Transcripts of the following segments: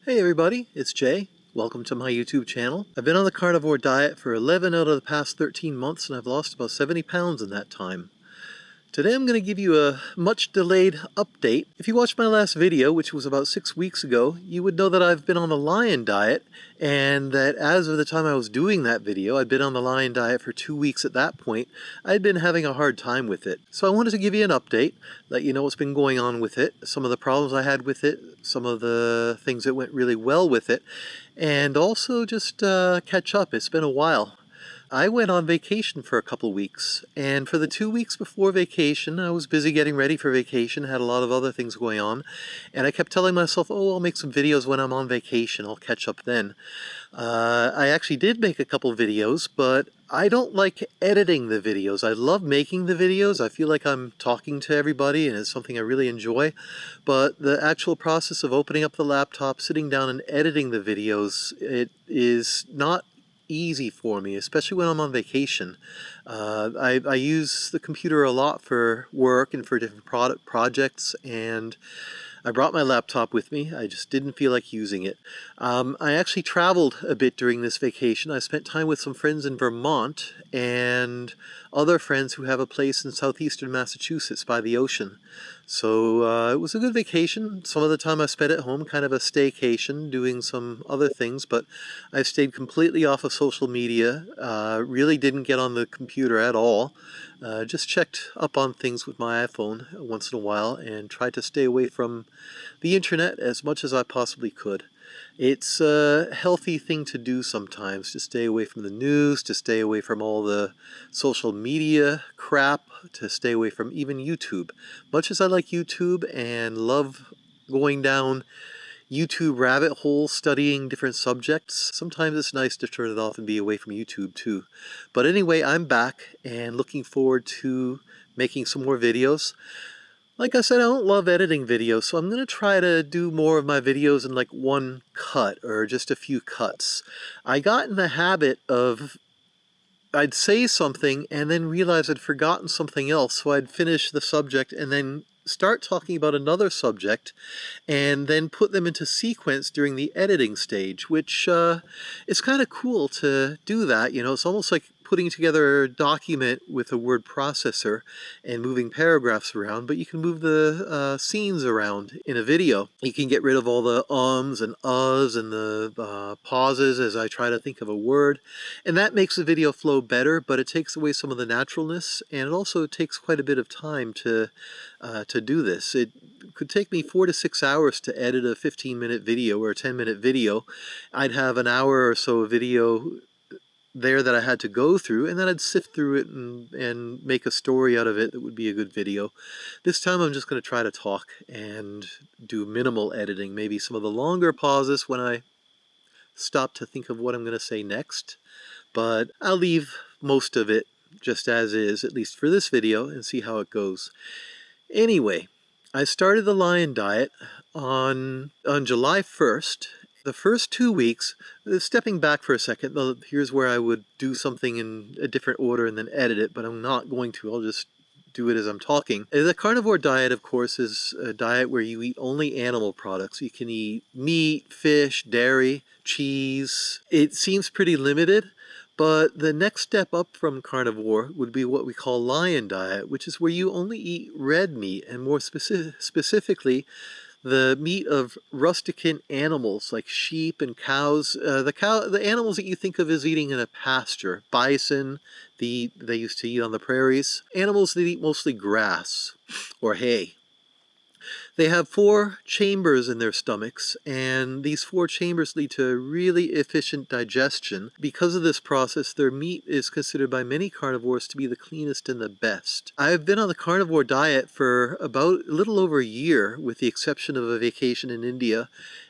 Hey everybody, it's Jay. Welcome to my YouTube channel. I've been on the carnivore diet for 11 out of the past 13 months and I've lost about 70 pounds in that time. Today I'm going to give you a much delayed update. If you watched my last video, which was about 6 weeks ago, you would know that I've been on the lion diet, and that as of the time I was doing that video, I'd been on the lion diet for 2 weeks at that point. I'd been having a hard time with it. So I wanted to give you an update, let you know what's been going on with it, some of the problems I had with it, some of the things that went really well with it, and also just catch up. It's been a while. I went on vacation for a couple weeks, and for the 2 weeks before vacation, I was busy getting ready for vacation, had a lot of other things going on, and I kept telling myself, oh, I'll make some videos when I'm on vacation, I'll catch up then. I actually did make a couple videos, but I don't like editing the videos. I love making the videos. I feel like I'm talking to everybody, and it's something I really enjoy, but the actual process of opening up the laptop, sitting down and editing the videos, it is not easy for me, especially when I'm on vacation. I use the computer a lot for work and for different projects, and I brought my laptop with me. I just didn't feel like using it. I actually traveled a bit during this vacation. I spent time with some friends in Vermont and other friends who have a place in southeastern Massachusetts by the ocean. So it was a good vacation. Some of the time I spent at home, kind of a staycation, doing some other things, but I stayed completely off of social media, really didn't get on the computer at all. Just checked up on things with my iPhone once in a while and tried to stay away from the internet as much as I possibly could. It's a healthy thing to do sometimes, to stay away from the news, to stay away from all the social media crap, to stay away from even YouTube. Much as I like YouTube and love going down YouTube rabbit hole studying different subjects, sometimes it's nice to turn it off and be away from YouTube too. But anyway, I'm back and looking forward to making some more videos. Like I said, I don't love editing videos, so I'm going to try to do more of my videos in like one cut or just a few cuts. I got in the habit of I'd say something and then realize I'd forgotten something else, so I'd finish the subject and then start talking about another subject and then put them into sequence during the editing stage, which is kind of cool to do that. You know, it's almost like putting together a document with a word processor and moving paragraphs around, but you can move the scenes around in a video. You can get rid of all the ums and uhs and the pauses as I try to think of a word, and that makes the video flow better, but it takes away some of the naturalness, and it also takes quite a bit of time to do this. It could take me 4 to 6 hours to edit a 15-minute video or a 10-minute video. I'd have an hour or so of video there that I had to go through, and then I'd sift through it and make a story out of it that would be a good video. This time I'm just going to try to talk and do minimal editing, maybe some of the longer pauses when I stop to think of what I'm going to say next, but I'll leave most of it just as is, at least for this video, and see how it goes. Anyway, I started the lion diet on July 1st. The first 2 weeks, stepping back for a second, here's where I would do something in a different order and then edit it, but I'm not going to. I'll just do it as I'm talking. The carnivore diet, of course, is a diet where you eat only animal products. You can eat meat, fish, dairy, cheese. It seems pretty limited, but the next step up from carnivore would be what we call lion diet, which is where you only eat red meat, and more specifically, the meat of rusticant animals like sheep and cows. The animals that you think of as eating in a pasture. Bison, they used to eat on the prairies. Animals that eat mostly grass or hay. They have 4 chambers in their stomachs, and these 4 chambers lead to really efficient digestion. Because of this process, their meat is considered by many carnivores to be the cleanest and the best. I've been on the carnivore diet for about a little over a year, with the exception of a vacation in India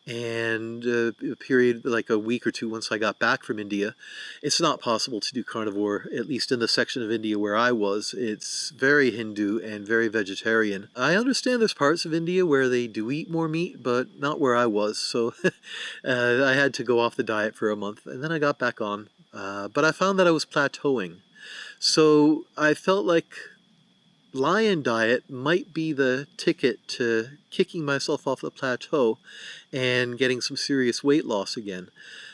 and a period like a week or two once I got back from India. It's not possible to do carnivore, at least in the section of India where I was. It's very Hindu and very vegetarian. I understand there's parts of India where they do eat more meat, but not where I was, so I had to go off the diet for a month, and then I got back on. But I found that I was plateauing. So I felt like lion diet might be the ticket to kicking myself off the plateau and getting some serious weight loss again.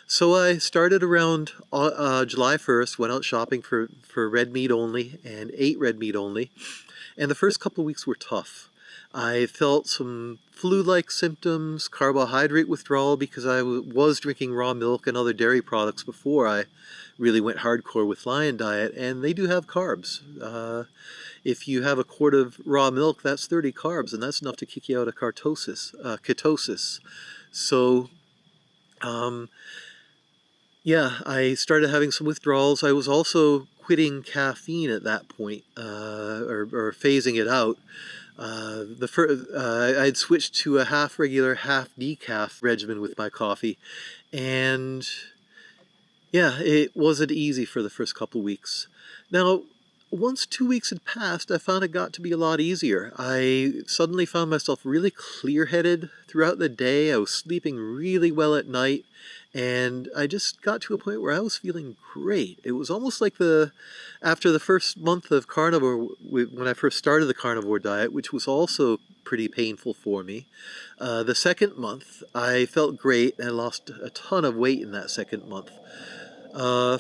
So I started around July 1st, went out shopping for red meat only and ate red meat only. And the first couple of weeks were tough. I felt some flu-like symptoms, carbohydrate withdrawal, because I was drinking raw milk and other dairy products before I really went hardcore with lion diet, and they do have carbs. If you have a quart of raw milk, that's 30 carbs, and that's enough to kick you out of ketosis. So, yeah, I started having some withdrawals. I was also quitting caffeine at that point, or phasing it out. I'd switched to a half regular, half decaf regimen with my coffee, and yeah, it wasn't easy for the first couple weeks. Now, once 2 weeks had passed, I found it got to be a lot easier. I suddenly found myself really clear-headed throughout the day. I was sleeping really well at night, and I just got to a point where I was feeling great. It was almost like after the first month of carnivore, when I first started the carnivore diet, which was also pretty painful for me. The second month, I felt great, and I lost a ton of weight in that second month.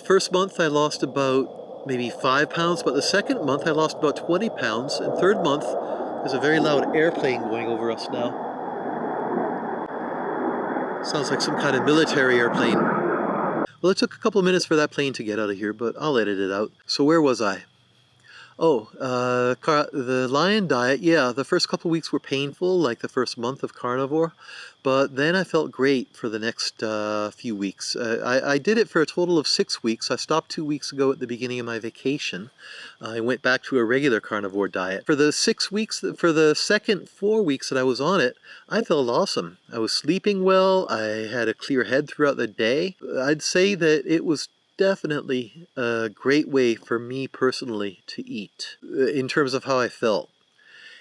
First month, I lost about maybe 5 pounds, but the second month, I lost about 20 pounds, and third month, there's a very loud airplane going over us now. Sounds like some kind of military airplane. Well, it took a couple of minutes for that plane to get out of here, but I'll edit it out. So where was I? Oh, the lion diet, yeah, the first couple of weeks were painful, like the first month of carnivore, but then I felt great for the next few weeks. I did it for a total of 6 weeks. I stopped 2 weeks ago at the beginning of my vacation. I went back to a regular carnivore diet. For the 6 weeks, for the second 4 weeks that I was on it, I felt awesome. I was sleeping well. I had a clear head throughout the day. I'd say that it was definitely a great way for me personally to eat in terms of how I felt.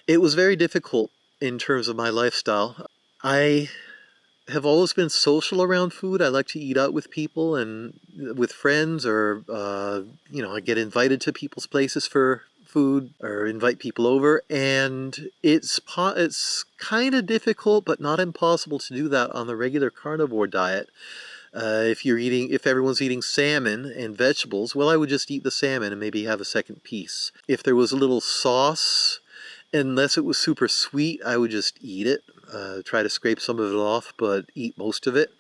It was very difficult in terms of my lifestyle. I have always been social around food. I like to eat out with people and with friends, or I get invited to people's places for food or invite people over, and it's kind of difficult but not impossible to do that on the regular carnivore diet. If everyone's eating salmon and vegetables, well, I would just eat the salmon and maybe have a second piece. If there was a little sauce, unless it was super sweet, I would just eat it. Try to scrape some of it off, but eat most of it.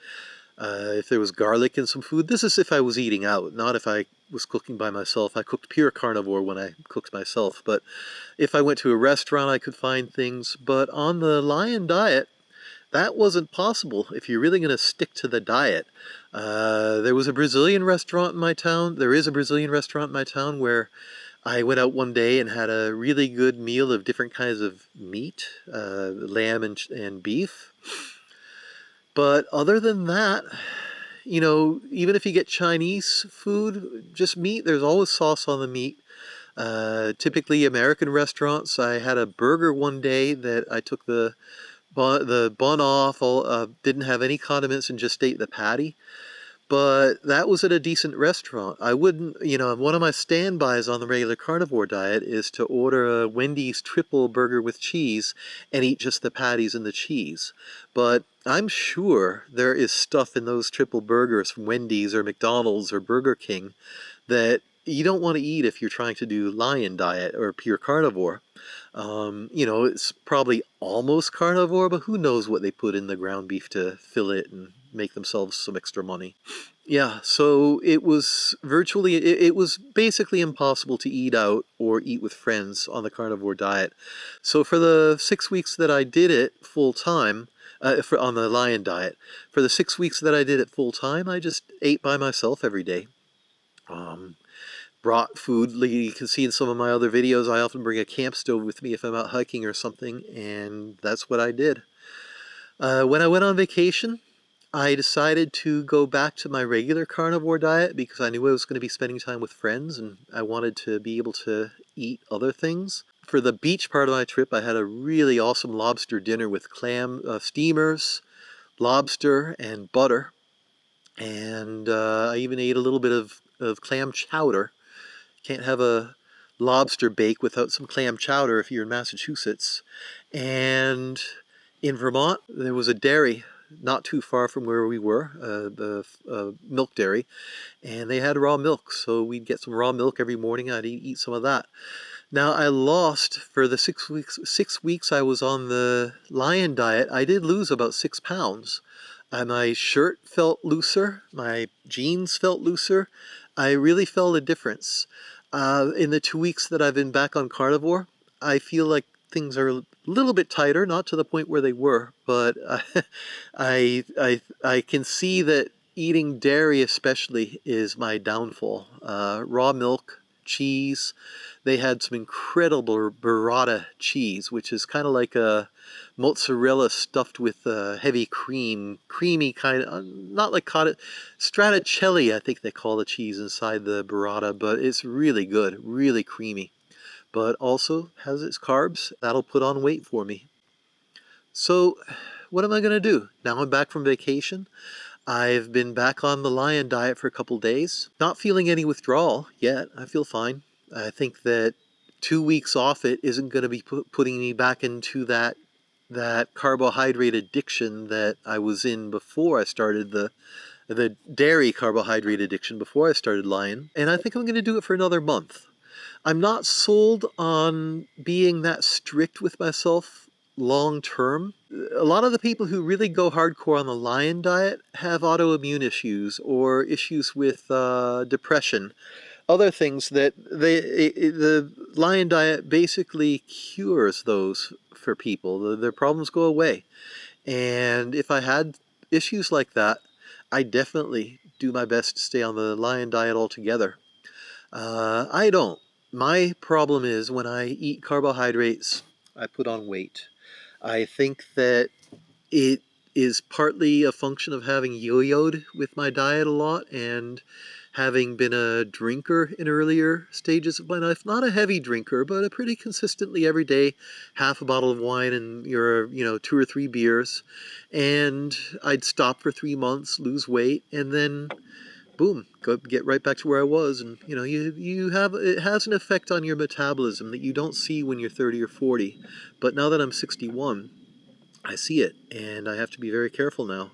If there was garlic in some food, this is if I was eating out, not if I was cooking by myself. I cooked pure carnivore when I cooked myself, but if I went to a restaurant, I could find things. But on the lion diet, that wasn't possible if you're really going to stick to the diet. There was a Brazilian restaurant in my town. There is a Brazilian restaurant in my town where I went out one day and had a really good meal of different kinds of meat, lamb and beef. But other than that, even if you get Chinese food, just meat, there's always sauce on the meat. Typically American restaurants, I had a burger one day that I took the bun off, didn't have any condiments and just ate the patty. But that was at a decent restaurant. I wouldn't, one of my standbys on the regular carnivore diet is to order a Wendy's triple burger with cheese and eat just the patties and the cheese. But I'm sure there is stuff in those triple burgers from Wendy's or McDonald's or Burger King that you don't want to eat if you're trying to do lion diet or pure carnivore. It's probably almost carnivore, but who knows what they put in the ground beef to fill it and make themselves some extra money. Yeah, so it was basically impossible to eat out or eat with friends on the carnivore diet. So for the 6 weeks that I did it full time, on the lion diet, for the 6 weeks that I did it full time, I just ate by myself every day. Brought food. You can see in some of my other videos, I often bring a camp stove with me if I'm out hiking or something, and that's what I did. When I went on vacation, I decided to go back to my regular carnivore diet because I knew I was going to be spending time with friends and I wanted to be able to eat other things. For the beach part of my trip, I had a really awesome lobster dinner with clam steamers, lobster, and butter. And I even ate a little bit of clam chowder. Can't have a lobster bake without some clam chowder if you're in Massachusetts. And in Vermont, there was a dairy not too far from where we were, the milk dairy, and they had raw milk. So we'd get some raw milk every morning. I'd eat some of that. Now I lost, for the 6 weeks I was on the lion diet, I did lose about 6 pounds. My shirt felt looser, my jeans felt looser. I really felt a difference. In the 2 weeks that I've been back on carnivore, I feel like things are a little bit tighter, not to the point where they were, but I can see that eating dairy especially is my downfall. Raw milk, cheese. They had some incredible burrata cheese, which is kind of like a mozzarella stuffed with heavy cream, creamy kind of, not like cottage, straticelli I think they call the cheese inside the burrata, but it's really good, really creamy, but also has its carbs. That'll put on weight for me. So what am I going to do? Now I'm back from vacation. I've been back on the lion diet for a couple days. Not feeling any withdrawal yet. I feel fine. I think that 2 weeks off it isn't going to be putting me back into that carbohydrate addiction that I was in before I started the dairy carbohydrate addiction before I started lion. And I think I'm going to do it for another month. I'm not sold on being that strict with myself long term. A lot of the people who really go hardcore on the lion diet have autoimmune issues or issues with depression, other things that the lion diet basically cures those for people. Their problems go away. And if I had issues like that, I definitely do my best to stay on the lion diet altogether. I don't. My problem is when I eat carbohydrates, I put on weight. I think that it is partly a function of having yo-yoed with my diet a lot and having been a drinker in earlier stages of my life. Not a heavy drinker, but a pretty consistently every day, half a bottle of wine and 2 or 3 beers. And I'd stop for 3 months, lose weight, and then boom, get right back to where I was. And it has an effect on your metabolism that you don't see when you're 30 or 40. But now that I'm 61, I see it, and I have to be very careful now.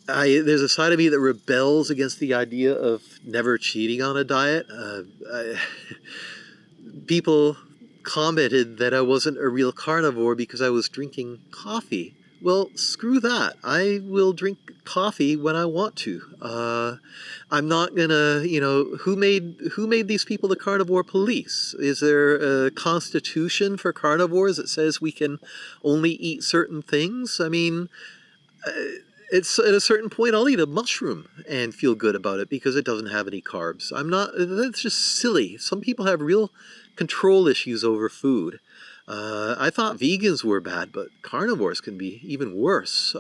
There's a side of me that rebels against the idea of never cheating on a diet. People commented that I wasn't a real carnivore because I was drinking coffee. Well, screw that. I will drink coffee when I want to. I'm not gonna, who made these people the carnivore police? Is there a constitution for carnivores that says we can only eat certain things? I mean, it's at a certain point I'll eat a mushroom and feel good about it because it doesn't have any carbs. That's just silly. Some people have real control issues over food. I thought vegans were bad, but carnivores can be even worse.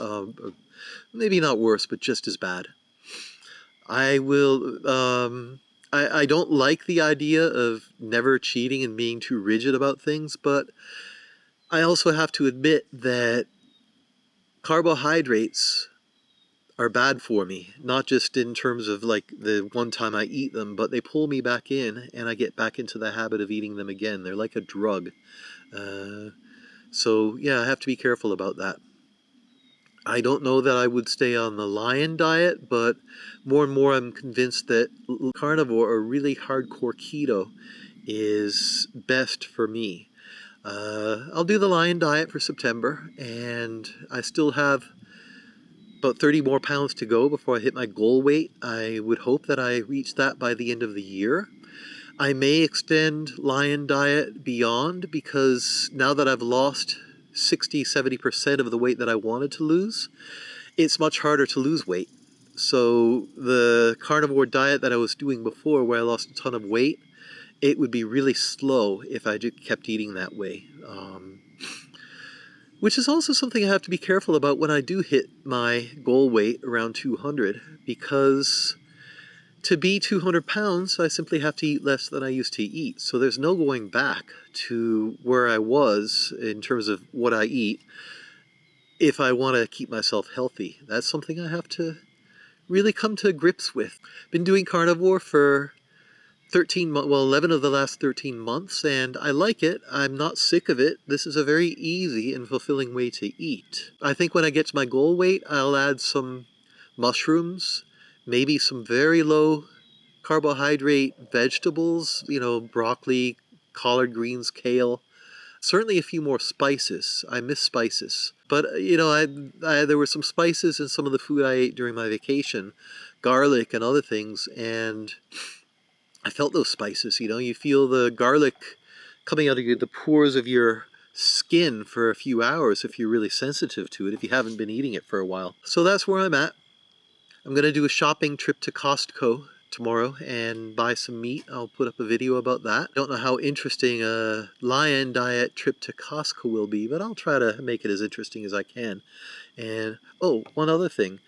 Maybe not worse, but just as bad. I don't like the idea of never cheating and being too rigid about things, but I also have to admit that carbohydrates are bad for me, not just in terms of like the one time I eat them, but they pull me back in and I get back into the habit of eating them again. They're like a drug. So yeah, I have to be careful about that. I don't know that I would stay on the lion diet, but more and more I'm convinced that carnivore or really hardcore keto is best for me. I'll do the lion diet for September, and I still have about 30 more pounds to go before I hit my goal weight. I would hope that I reach that by the end of the year. I may extend lion diet beyond because now that I've lost 60-70% of the weight that I wanted to lose, it's much harder to lose weight. So the carnivore diet that I was doing before, where I lost a ton of weight, it would be really slow if I kept eating that way. Which is also something I have to be careful about when I do hit my goal weight around 200, because to be 200 pounds, I simply have to eat less than I used to eat. So there's no going back to where I was in terms of what I eat if I want to keep myself healthy. That's something I have to really come to grips with. Been doing carnivore for well, 11 of the last 13 months, and I like it. I'm not sick of it. This is a very easy and fulfilling way to eat. I think when I get to my goal weight, I'll add some mushrooms, maybe some very low carbohydrate vegetables, broccoli, collard greens, kale. Certainly a few more spices. I miss spices. But, there were some spices in some of the food I ate during my vacation, garlic and other things, and I felt those spices. You feel the garlic coming out of the pores of your skin for a few hours if you're really sensitive to it, if you haven't been eating it for a while. So that's where I'm at. I'm going to do a shopping trip to Costco tomorrow and buy some meat. I'll put up a video about that. Don't know how interesting a lion diet trip to Costco will be, but I'll try to make it as interesting as I can. And, oh, one other thing.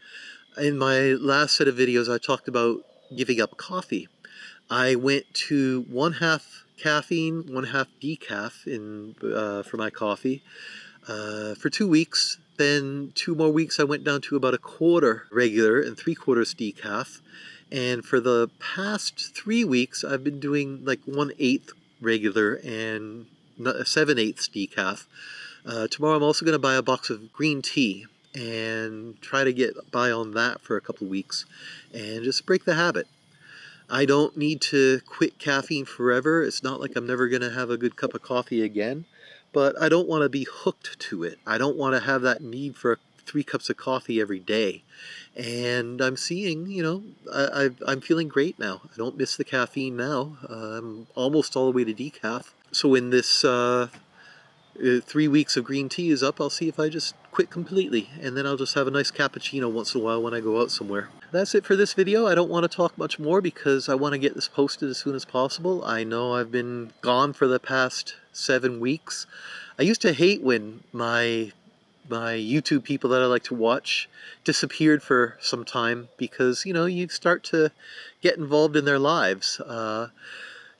In my last set of videos, I talked about giving up coffee. I went to 1/2 caffeine, 1/2 decaf for my coffee for 2 weeks. Then 2 more weeks I went down to about 1/4 regular and 3/4 decaf. And for the past 3 weeks I've been doing like 1/8 regular and 7/8 decaf. Tomorrow I'm also going to buy a box of green tea and try to get by on that for a couple of weeks and just break the habit. I don't need to quit caffeine forever. It's not like I'm never going to have a good cup of coffee again, but I don't want to be hooked to it. I don't want to have that need for 3 cups of coffee every day. And I'm seeing, I'm feeling great now. I don't miss the caffeine now. I'm almost all the way to decaf. So in this 3 weeks of green tea is up, I'll see if I just quit completely, and then I'll just have a nice cappuccino once in a while when I go out somewhere. That's it for this video. I don't want to talk much more because I want to get this posted as soon as possible. I know I've been gone for the past 7 weeks. I used to hate when my YouTube people that I like to watch disappeared for some time because, you start to get involved in their lives.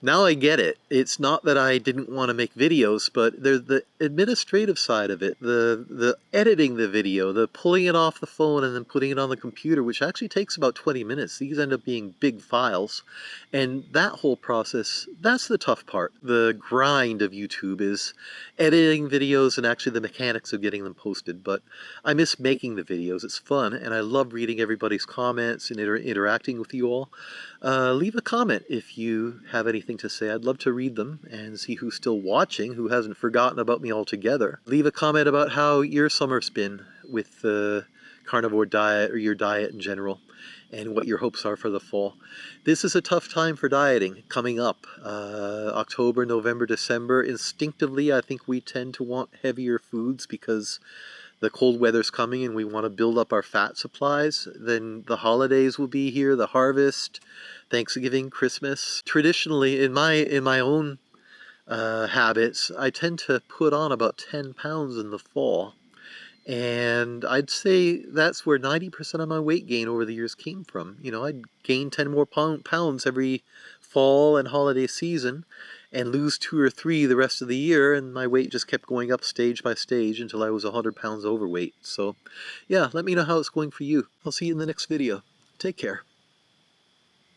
Now I get it. It's not that I didn't want to make videos, but there's the administrative side of it, the editing the video, the pulling it off the phone and then putting it on the computer, which actually takes about 20 minutes. These end up being big files. And that whole process, that's the tough part. The grind of YouTube is editing videos and actually the mechanics of getting them posted. But I miss making the videos. It's fun, and I love reading everybody's comments and interacting with you all. Leave a comment if you have anything to say. I'd love to read them and see who's still watching, who hasn't forgotten about me altogether. Leave a comment about how your summer's been with the carnivore diet or your diet in general, and what your hopes are for the fall. This is a tough time for dieting coming up. October, November, December. Instinctively, I think we tend to want heavier foods because the cold weather's coming and we want to build up our fat supplies. Then the holidays will be here, the harvest, Thanksgiving, Christmas. Traditionally, in my own habits, I tend to put on about 10 pounds in the fall. And I'd say that's where 90% of my weight gain over the years came from. I'd gain 10 more pounds every fall and holiday season and lose 2 or 3 the rest of the year, and my weight just kept going up stage by stage until I was 100 pounds overweight. So yeah, let me know how it's going for you. I'll see you in the next video. Take care.